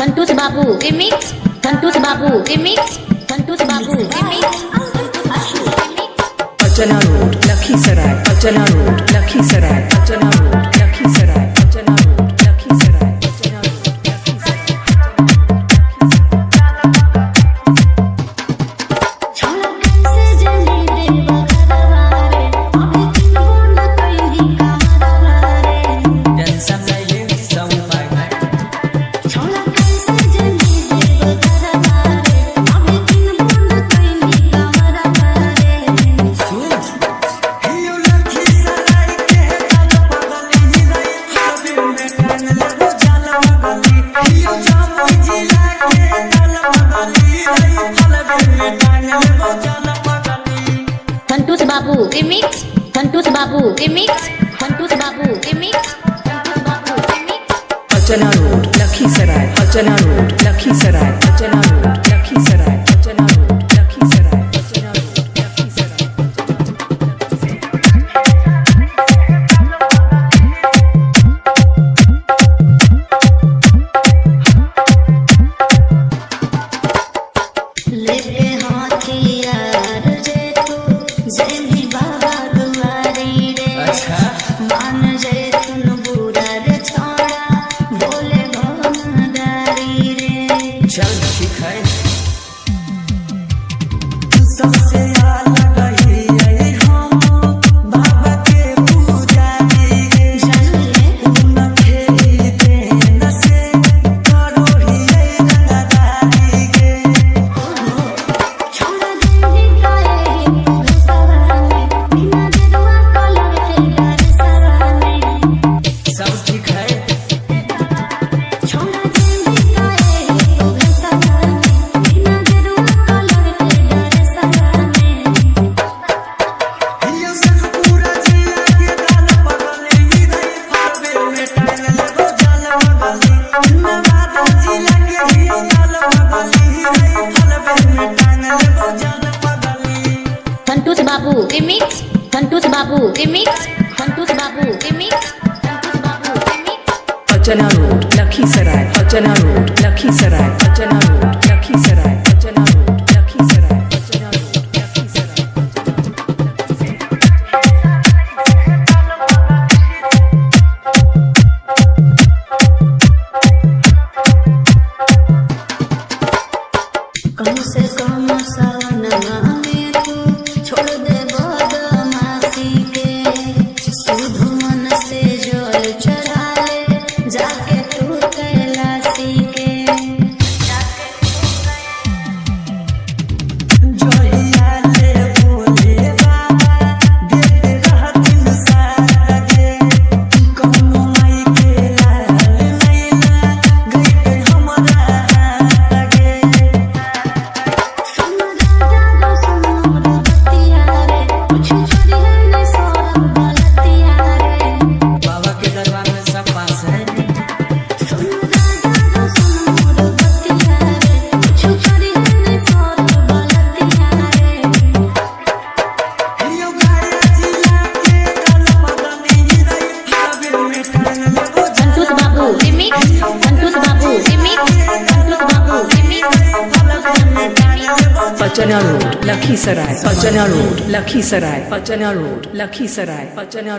संतोष बाबू रिमिक्स, संतोष बाबू रिमिक्स, संतोष बाबू रिमिक्स। अर्चना रोड लखीसराय, अर्चना रोड लखीसराय, अर्चना रोड लखीसराय, अर्चना रोड लखीसराय, अर्चना रोड लखीसराय। संतोष बाबू रिमिक्स, संतोष बाबू रिमिक्स, संतोष बाबू रिमिक्स, संतोष बाबू रिमिक्स। अर्चना रोड लखीसराय, अर्चना रोड लखीसराय, अर्चना रोड लखीसराय, अर्चना रोड लखीसराय, अर्चना रोड लखीसराय। लेके हाथियार जे तू जय बाबा दुआरी रे, मान जय तुन बुरा रे छोड़ा बोले भवनदारी रे। चल ठीक है सबसे अलग ही हम बाबा के पुजारी गे, उनके ही देन से करो ही रंगदारी गे। छोड़ा जल्दी काहे सवाने, बिना जरुआ कलर के डर सवाने। सब ठीक है छोड़ा जल्दी काहे सवाने, बिना जरुआ कलर के डर सवाने। हियो सब पूरा जिला के दाल पगले ही रही फलबे में टांगल वो जाल मगली। नवादा जिला के हियो दाल पगले ही रही फलबे में टांगल वो जाल पगली। संतोष बाबू रिमिक्स, संतोष बाबू रिमिक्स, संतोष बाबू रिमिक्स, संतोष बाबू रिमिक्स। अर्चना रोड लखीसराय, अर्चना रोड लखीसराय, अर्चना रोड लखीसराय, अर्चना रोड लखीसराय, अर्चना रोड लखीसराय। कम से कम सवनमा में तू छोड़ दे बदमाशी के, शुद्ध मन से जल चढ़ा ले जाके तू कैलाशी के। जोहिया ले बोले बाबा देते रहतिन सागे, कौनो माई के लाल नैना गई हमरा आगे। सुन राजा गो सुन बतिया रे, कुछ छोड़ी है नहीं सोरम बलतिया रे। बाबा के दरबार में सब पास है। सुन राजा गो सुन बतिया रे, कुछ छोड़ी है नहीं सोरम बलतिया रे। हियो गाया जिला के दाल पगले ही रही फलबे में टांगल वो संतोष बाबू रिमिक्स, संतोष बाबू रिमिक्स, संतोष बाबू रिमिक्स, संतोष बाबू रिमिक्स। अर्चना रोड लखीसराय, अर्चना रोड लखीसराय, अर्चना रोड लखीसराय, अर्चना